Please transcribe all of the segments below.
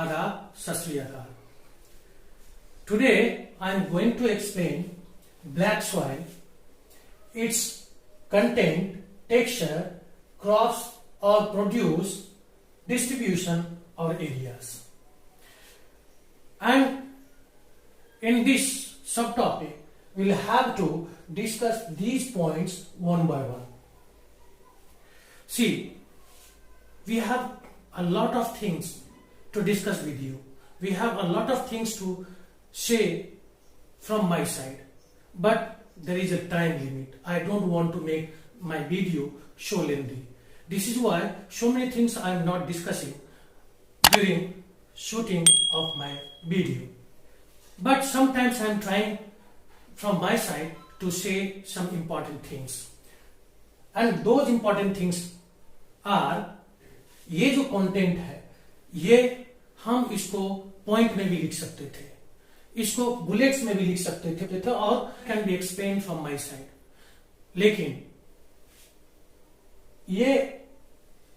आदाब, सत श्री अकाल. Today I am going to explain black soil, its content, texture, crops or produce, distribution or areas. And in this subtopic, we will have to discuss these points one by one. See, we have a lot of things to discuss with you. We have a lot of things to say from my side, but there is a time limit. I don't want to make my video so lengthy. This is why so many things I am not discussing during shooting of my video. But sometimes I am trying from my side to say some important things. And those important things are, ये जो content है ये हम इसको point में भी लिख सकते थे, इसको बुलेट्स में भी लिख सकते थे और can be explain from my side. लेकिन ये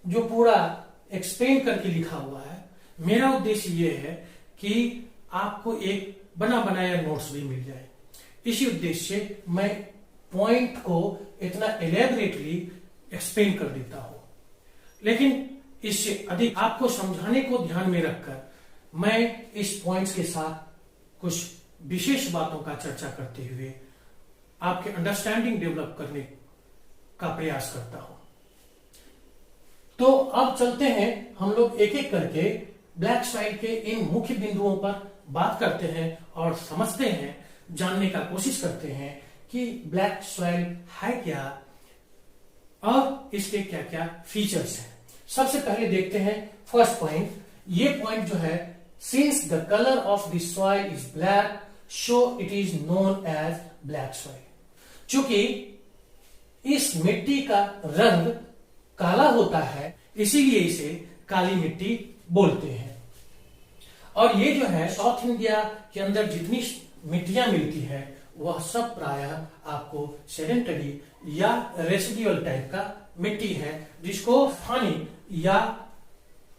जो पूरा एक्सप्लेन करके लिखा हुआ है, मेरा उद्देश्य ये है कि आपको एक बना बनाया नोट्स भी मिल जाए. इसी उद्देश्य से मैं पॉइंट को इतना एलेबरेटली एक्सप्लेन कर देता हूं. लेकिन इससे अधिक आपको समझाने को ध्यान में रखकर मैं इस पॉइंट्स के साथ कुछ विशेष बातों का चर्चा करते हुए आपके अंडरस्टैंडिंग डेवलप करने का प्रयास करता हूं. तो अब चलते हैं, हम लोग एक एक करके ब्लैक सॉइल के इन मुख्य बिंदुओं पर बात करते हैं और समझते हैं, जानने का कोशिश करते हैं कि ब्लैक सॉइल है क्या और इसके क्या क्या फीचर्स हैं. सबसे पहले देखते हैं फर्स्ट पॉइंट. ये पॉइंट जो है, since the colour of the soil is black so it is known as black soil. चूंकि इस मिट्टी का रंग काला होता है इसीलिए इसे काली मिट्टी बोलते हैं. और ये जो है साउथ इंडिया के अंदर जितनी मिट्टियां मिलती है वह सब प्रायः आपको सेडेंटरी या रेसिडुअल टाइप का मिट्टी है, जिसको स्थानीय या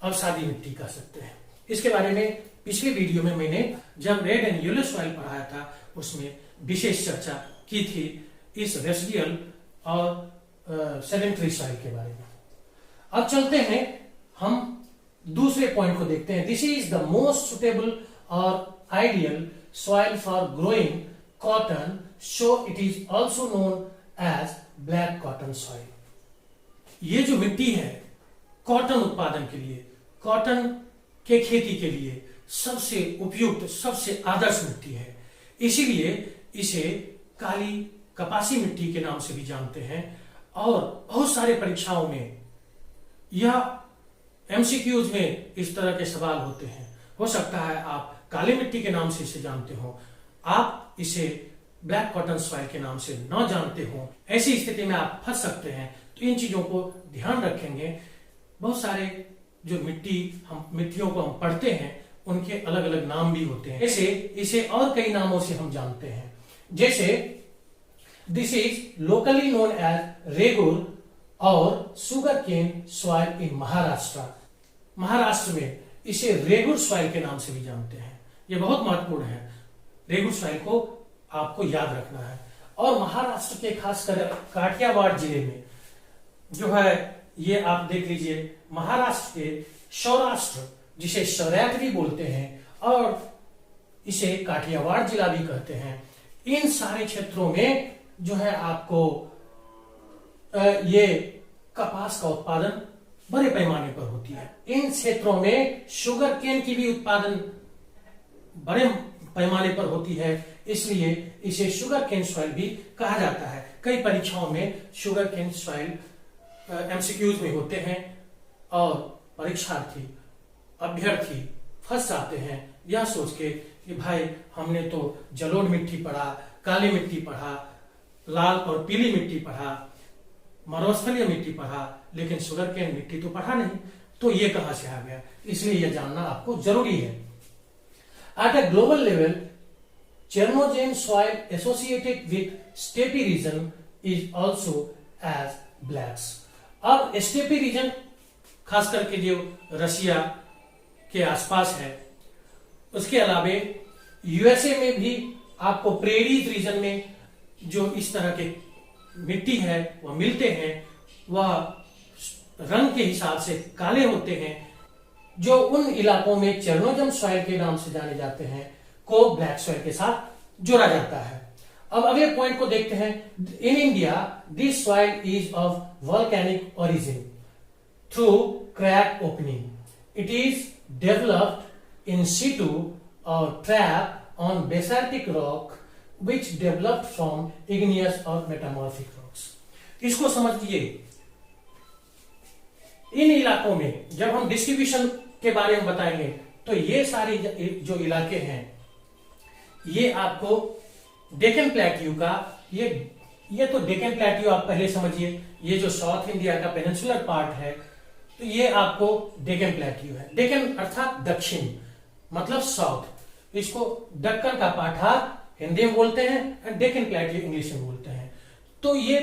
अवसादी मिट्टी कह सकते हैं. इसके बारे में पिछले वीडियो में मैंने जब रेड एंड येलो सॉइल पढ़ाया था उसमें विशेष चर्चा की थी इस रेसिडुअल और सेडेंटरी सॉइल के बारे में. अब चलते हैं, हम दूसरे पॉइंट को देखते हैं. This is the most suitable और ideal soil for growing cotton so it is also known as black cotton soil. ये जो मिट्टी है कॉटन उत्पादन के लिए, कॉटन के खेती के लिए सबसे उपयुक्त, सबसे आदर्श मिट्टी है. इसीलिए इसे काली कपासी मिट्टी के नाम से भी जानते हैं. और बहुत सारे परीक्षाओं में या एमसीक्यूज में इस तरह के सवाल होते हैं. हो सकता है आप काली मिट्टी के नाम से इसे जानते हो, आप इसे ब्लैक कॉटन सॉइल के नाम से न जानते हो. ऐसी स्थिति में आप फंस सकते हैं. तो इन चीजों को ध्यान रखेंगे. बहुत सारे जो मिट्टियों को हम पढ़ते हैं उनके अलग अलग नाम भी होते हैं. जैसे इसे और कई नामों से हम जानते हैं. जैसे this is locally known as regur और sugar cane soil in Maharashtra. Maharashtra में इसे रेगुर सॉइल के नाम से भी जानते हैं. यह बहुत महत्वपूर्ण है, रेगुर सॉइल को आपको याद रखना है. और महाराष्ट्र के खासकर काठियावाड़ जिले में जो है, ये आप देख लीजिए, महाराष्ट्र के सौराष्ट्र, जिसे सौराष्ट्र भी बोलते हैं और इसे काठियावाड़ जिला भी कहते हैं, इन सारे क्षेत्रों में जो है आपको ये कपास का उत्पादन बड़े पैमाने पर होती है. इन क्षेत्रों में शुगर केन की भी उत्पादन बड़े पैमाने पर होती है, इसलिए इसे शुगर केन सॉइल भी कहा जाता है. कई परीक्षाओं में शुगर केन सॉइल एमसीक्यूज में होते हैं और परीक्षार्थी, अभ्यर्थी फंस जाते हैं यह सोच के कि भाई हमने तो जलोढ़ मिट्टी पढ़ा, काली मिट्टी पढ़ा, लाल और पीली मिट्टी पढ़ा, मरुस्थलीय मिट्टी पढ़ा, लेकिन शुगर केन मिट्टी तो पढ़ा नहीं, तो ये कहां से आ गया. इसलिए यह जानना आपको जरूरी है. At a global level, chernozem soil associated with steppe region is also as blacks. अब स्टेपी रीजन खास करके जो रशिया के आसपास है। उसके अलावा यूएसए में भी आपको प्रेरीज रीजन में जो इस तरह के मिट्टी है वह मिलते हैं, वह रंग के हिसाब से काले होते हैं। जो उन इलाकों में चेरनोजम सॉइल के नाम से जाने जाते हैं को ब्लैक सॉइल के साथ जोड़ा जाता है। अब अगले पॉइंट को देखते हैं। In India this soil is of volcanic origin through crack opening. It is developed in situ और trap on basaltic rock which developed from igneous और metamorphic rocks। इसको समझिए। इन इलाकों में जब हम डिस्ट्रीब्यूशन के बारे में बताएंगे तो ये सारे जो इलाके हैं ये आपको डेक्कन प्लेट्यू का ये तो डेक्कन प्लेट्यू आप पहले समझिए। ये जो साउथ इंडिया का पेनिनसुलर पार्ट है तो ये आपको डेक्कन प्लेट्यू है। डेक्कन अर्थात दक्षिण मतलब साउथ। इसको दक्कन का पाठार हिंदी में बोलते हैं और डेक्कन प्लेट्यू इंग्लिश में बोलते हैं। तो ये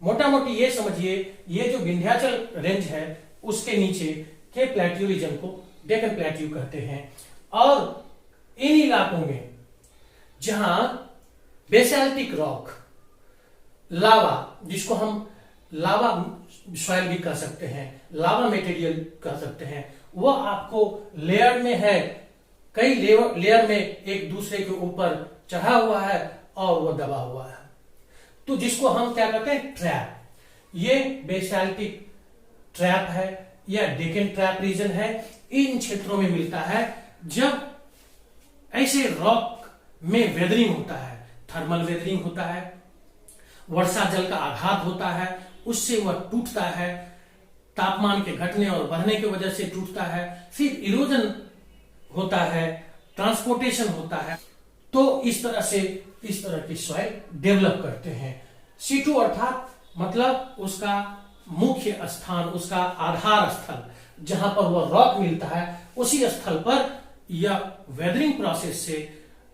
मोटा मोटी ये समझिए ये जो विंध्याचल रेंज है उसके नीचे के प्लेट्यू रीजन को डेक्कन प्लेट्यू कहते हैं। और इन इलाकों में जहां बेसाल्टिक रॉक लावा, जिसको हम लावा सॉइल भी कह सकते हैं, लावा मटेरियल कह सकते हैं, वह आपको लेयर में है, कई लेयर में एक दूसरे के ऊपर चढ़ा हुआ है और वो दबा हुआ है। तो जिसको हम क्या कहते हैं ट्रैप। ये बेसाल्टिक ट्रैप है या डेक्कन ट्रैप रीजन है। इन क्षेत्रों में मिलता है जब ऐसे रॉक में वेदरिंग होता है, थर्मल वेदरिंग होता है, वर्षा जल का आघात होता है, उससे वह टूटता है, तापमान के घटने और बढ़ने की वजह से टूटता है, फिर इरोजन होता है, ट्रांसपोर्टेशन होता है। तो इस तरह की सॉइल डेवलप करते हैं। situ अर्थात मतलब उसका मुख्य स्थान, उसका आधार स्थल, जहां पर वह रॉक मिलता है उसी स्थल पर यह वेदरिंग प्रोसेस से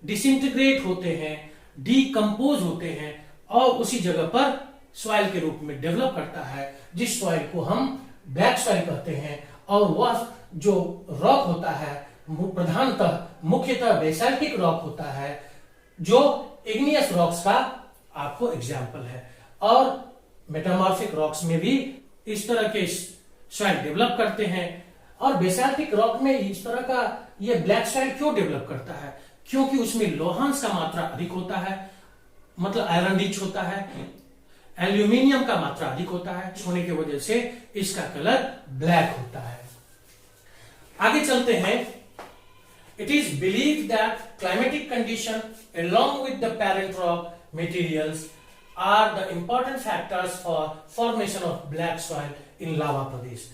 डिसइंटीग्रेट होते हैं, डीकंपोज होते हैं और उसी जगह पर सॉइल के रूप में डेवलप करता है, जिस सॉइल को हम ब्लैक सॉइल कहते हैं। और वह जो रॉक होता है प्रधानतः मुख्यतः बेसाल्टिक रॉक होता है जो इग्नियस रॉक्स का आपको एग्जाम्पल है। और मेटामॉर्फिक रॉक्स में भी इस तरह के सॉइल डेवलप करते हैं। और बेसाल्टिक रॉक में इस तरह का ये ब्लैक सॉइल क्यों डेवलप करता है? क्योंकि उसमें लोहांश का मात्रा अधिक होता है, मतलब आयरन रिच होता है, एल्यूमिनियम का मात्रा अधिक होता है, होने की वजह से इसका कलर ब्लैक होता है। आगे चलते हैं। It is believed that climatic condition along with the parent rock materials are the important factors for formation of black soil in लावा प्रदेश।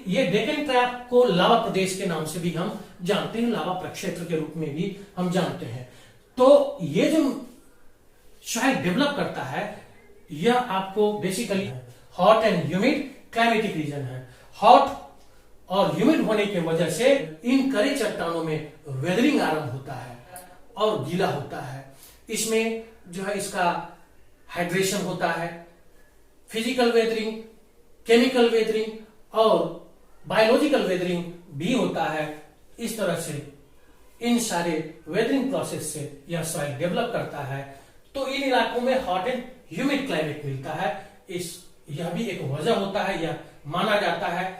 ये डेक्कन ट्रैप को लावा प्रदेश के नाम से भी हम जानते हैं, लावा प्रक्षेत्र के रूप में भी हम जानते हैं। तो ये जो सॉइल डेवलप करता है यह आपको basically hot and humid climatic reason है। हॉट और ह्यूमिड होने की वजह से इन कड़े चट्टानों में वेदरिंग आरंभ होता है और गीला होता है। इसमें जो है इसका हाइड्रेशन होता है, फिजिकल वेदरिंग, केमिकल वेदरिंग और बायोलॉजिकल वेदरिंग भी होता है। इस तरह से इन सारे वेदरिंग प्रोसेस से यह सॉइल डेवलप करता है। तो इन इलाकों में हॉट एंड ह्यूमिड क्लाइमेट मिलता है। यह भी एक वजह होता है, यह माना जाता है।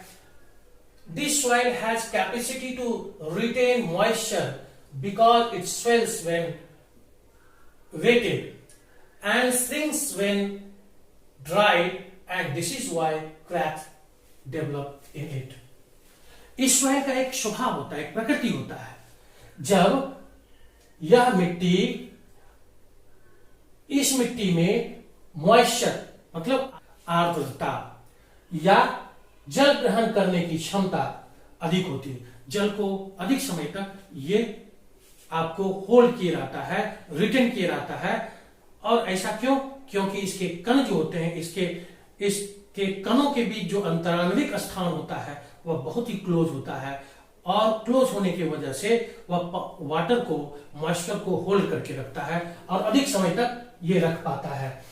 This soil has capacity to retain moisture because it swells when wetted and shrinks when dried, and this is why cracks develop in it। इस soil का एक स्वभाव होता है, एक प्रकृति होता है। जब यह मिट्टी, इस मिट्टी में मॉइस्चर मतलब आर्द्रता या जल ग्रहण करने की क्षमता अधिक होती है, जल को अधिक समय तक ये आपको होल्ड किए रहता है, रिटेन किए रहता है। और ऐसा क्यों? क्योंकि इसके कण जो होते हैं, इसके कणों के बीच जो अंतराणविक स्थान होता है वह बहुत ही क्लोज होता है और क्लोज होने की वजह से वह वाटर को, मॉइस्चर को होल्ड करके रखता है और अधिक समय तक ये रख पाता है।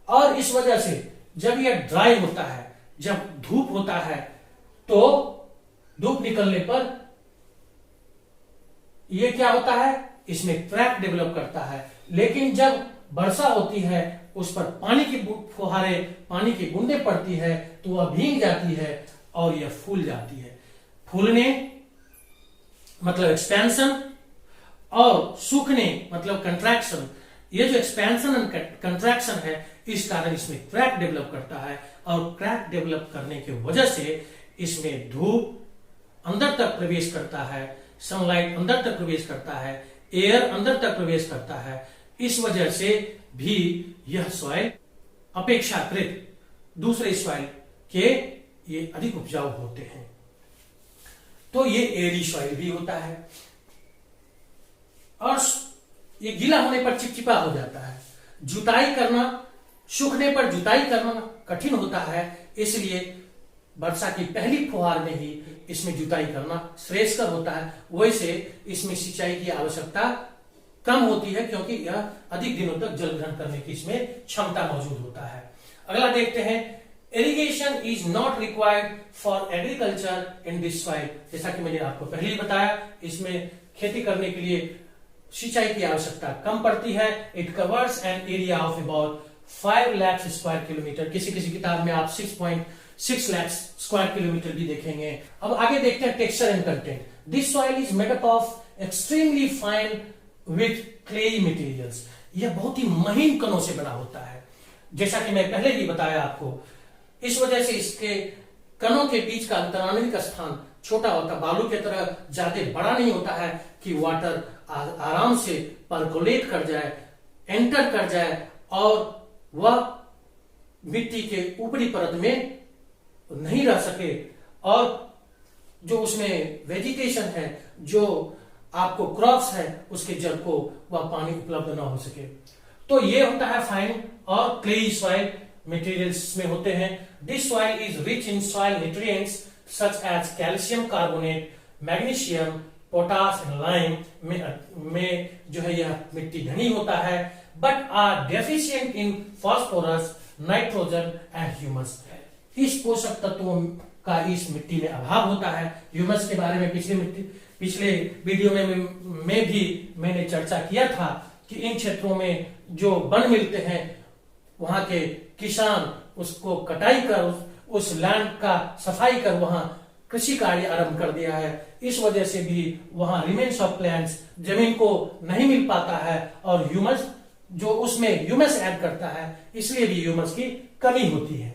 और इस वजह से जब यह ड्राई होता है, जब धूप होता है, तो धूप निकलने पर ये क्या होता है, इसमें क्रैक डेवलप करता है। लेकिन जब वर्षा होती है, उस पर पानी की फुहारे, पानी की बूंदें पड़ती है, तो वह भीग जाती है और यह फूल जाती है। फूलने मतलब एक्सपेंशन, और सूखने मतलब कंट्रैक्शन। ये जो एक्सपेंशन एंड कंट्रैक्शन है, इस कारण इसमें क्रैक डेवलप करता है, और क्रैक डेवलप करने की वजह से इसमें धूप अंदर तक प्रवेश करता है, सनलाइट अंदर तक प्रवेश करता है, एयर अंदर तक प्रवेश करता है। इस वजह से भी यह सॉइल अपेक्षाकृत दूसरे सॉइल के ये अधिक उपजाऊ होते हैं। तो ये एरी सॉइल भी होता है, और ये गीला होने पर चिपचिपा हो जाता है। जुताई करना, सूखने पर जुताई करना कठिन होता है, इसलिए वर्षा की पहली फुहार में ही इसमें जुताई करना श्रेयस्कर होता है। वैसे इसमें सिंचाई की आवश्यकता कम होती है, क्योंकि यह अधिक दिनों तक जल ग्रहण करने की इसमें क्षमता मौजूद होता है। अगला देखते हैं, irrigation is not required for agriculture in this soil. जैसा कि मैंने आपको पहले ही बताया, इसमें खेती करने के लिए सिंचाई की आवश्यकता कम पड़ती है। It covers an area of about 5 lakh square kilometre. किसी किसी किताब में आप 6.6 लाख स्क्वायर किलोमीटर भी देखेंगे। अब आगे देखते हैं texture and content. This soil is made up of extremely fine with clayey materials. यह बहुत ही महीन कणों से बना होता है, जैसा कि मैं पहले भी बताया आपको। इस वजह से इसके कणों के बीच का अंतराणविक स्थान छोटा होता, बालू की तरह ज्यादा बड़ा नहीं होता है कि वाटर आराम से परकोलेट कर जाए, एंटर कर जाए, और वह मिट्टी के ऊपरी परत में नहीं रह सके, और जो उसमें वेजिटेशन है, जो आपको क्रॉप्स है, उसके जड़ को वह पानी उपलब्ध ना हो सके। तो ये होता है फाइन और क्लेई सॉइल मटेरियल्स में होते हैं। This soil is rich in soil nutrients such as calcium carbonate, magnesium, potash and lime में जो है यह मिट्टी घनी होता है, but are deficient in phosphorus, nitrogen and humus. इस पोषक तत्वों का इस मिट्टी में अभाव होता है। ह्यूमस के बारे में पिछले वीडियो में भी मैंने चर्चा किया था कि इन क्षेत्रों में जो वन मिलते हैं, वहां के किसान उसको कटाई कर, उस लैंड का सफाई कर वहां कृषि कार्य आरंभ कर दिया है। इस वजह से भी वहां रिमेन्स ऑफ प्लांट्स, जमीन को नहीं मिल पाता है, और ह्यूमस जो उसमें ह्यूमस ऐड करता है, इसलिए भी ह्यूमस की कमी होती है।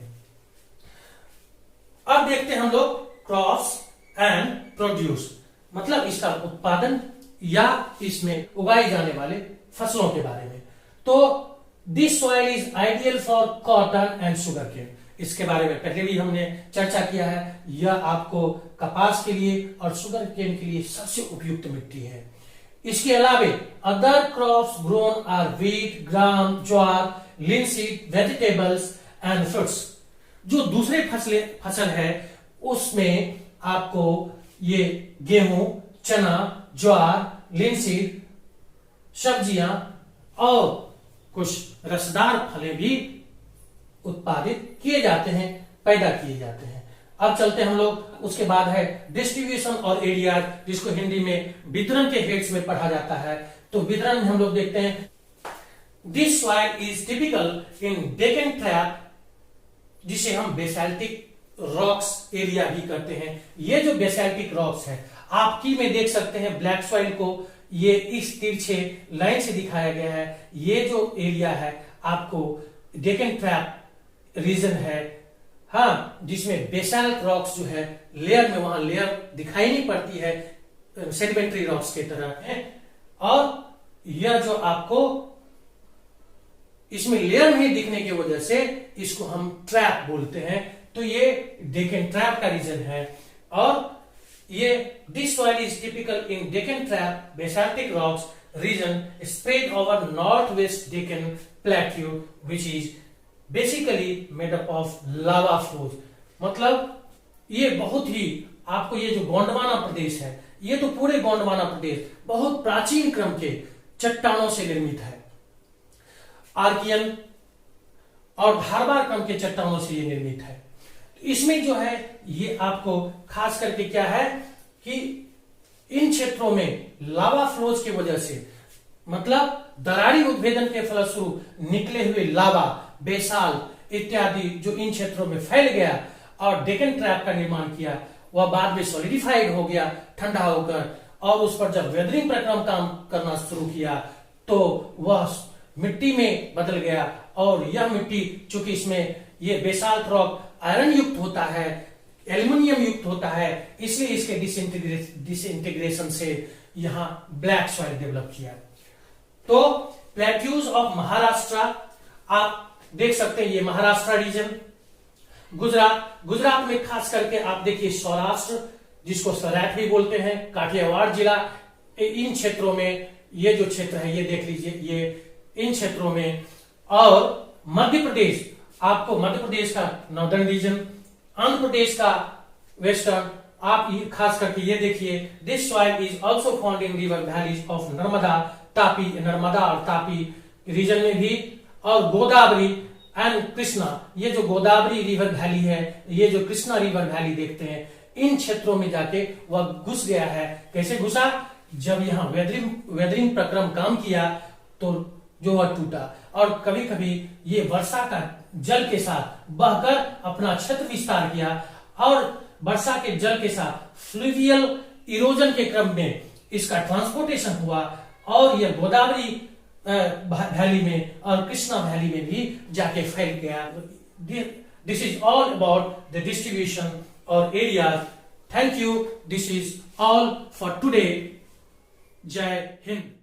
अब देखते हैं हम लोग क्रॉप्स एंड प्रोड्यूस, मतलब इसका उत्पादन या इसमें उगाए जाने वाले फसलों के बारे में। तो this soil is ideal for cotton and sugarcane. इसके बारे में पहले भी हमने चर्चा किया है। यह आपको कपास के लिए और शुगर केन के लिए सबसे उपयुक्त मिट्टी है। इसके अलावे other crops grown are wheat, gram, jowar, linseed, vegetables and fruits. जो दूसरे फसल है उसमें आपको ये गेहूं, चना, ज्वार, लिनसीड, सब्जियां और कुछ रसदार फलें भी उत्पादित किए जाते हैं, पैदा किए जाते हैं। अब चलते हम लोग, उसके बाद है डिस्ट्रीब्यूशन और एरिया, जिसको हिंदी में वितरण के हेड्स में पढ़ा जाता है। तो वितरण में हम लोग देखते हैं, this soil is typical in Deccan trap, जिसे हम बेसाल्टिक रॉक्स एरिया भी करते हैं। ये जो बेसाल्टिक रॉक्स है, आपकी में देख सकते हैं ब्लैक सॉइल को ये इस तिरछे लाइन से दिखाया गया है। ये जो एरिया है आपको डेक्कन ट्रैप रीजन है, हाँ, जिसमें बेसाल्ट रॉक्स जो है लेयर में, वहां लेयर दिखाई नहीं पड़ती है सेडिमेंट्री रॉक्स की तरह है। और यह जो आपको इसमें लेयर नहीं दिखने की वजह से इसको हम ट्रैप बोलते हैं। तो ये डेक्कन ट्रैप का रीजन है। और ये this soil is typical in Deccan trap basaltic rocks region spread over north west Deccan plateau, which is basically made up of lava flows. मतलब ये बहुत ही आपको, ये जो गोंडवाना प्रदेश है, ये तो पूरे गोंडवाना प्रदेश बहुत प्राचीन क्रम के चट्टानों से निर्मित है। आर्कियन और धारवार क्रम के चट्टानों से ये निर्मित है। इसमें जो है ये आपको खास करके क्या है कि इन क्षेत्रों में लावा फ्लोज की वजह से, मतलब दरारी उद्भेदन के फलस्वरूप निकले हुए लावा, बेसाल इत्यादि जो इन क्षेत्रों में फैल गया और डेकन ट्रैप का निर्माण किया, वह बाद में सॉलिडिफाइड हो गया ठंडा होकर, और उस पर जब वेदरिंग प्रक्रम काम करना शुरू किया तो वह मिट्टी में बदल गया। और यह मिट्टी, चूंकि इसमें यह बेसाल्ट रॉक आयरन युक्त होता है, एल्युमिनियम युक्त होता है, इसलिए इसके डिसइंटीग्रेशन से यहां ब्लैक सॉइल डेवलप किया। तो प्लेट्यूज ऑफ महाराष्ट्र आप देख सकते हैं, ये महाराष्ट्र रीजन, गुजरात में खास करके आप देखिए सौराष्ट्र, जिसको सौराठ भी बोलते हैं, काठियावाड़ जिला, इन क्षेत्रों में ये जो क्षेत्र है ये देख लीजिए, ये इन क्षेत्रों में। और मध्य प्रदेश, आपको मध्य प्रदेश का नॉर्दर्न रीजन, आंध्र प्रदेश का वेस्टर्न, आप खास करके ये देखिए, this soil is also found in river valleys of Narmada, Tapi, Narmada और तापी रीजन में भी, और गोदावरी एंड कृष्णा, ये जो गोदावरी रिवर वैली है, ये जो कृष्णा रिवर वैली देखते हैं, इन क्षेत्रों में जाके वह घुस गया है। कैसे घुसा? जब यहाँ वेदरिंग प्रक्रम काम किया तो जो वह टूटा, और कभी कभी ये वर्षा का जल के साथ बहकर अपना क्षेत्र विस्तार किया, और वर्षा के जल के साथ फ्लूवियल इरोजन के क्रम में इसका ट्रांसपोर्टेशन हुआ, और यह गोदावरी वैली में और कृष्णा वैली में भी जाके फैल गया। This is all about the distribution और area. Thank you. This is all for today. Jai Hind.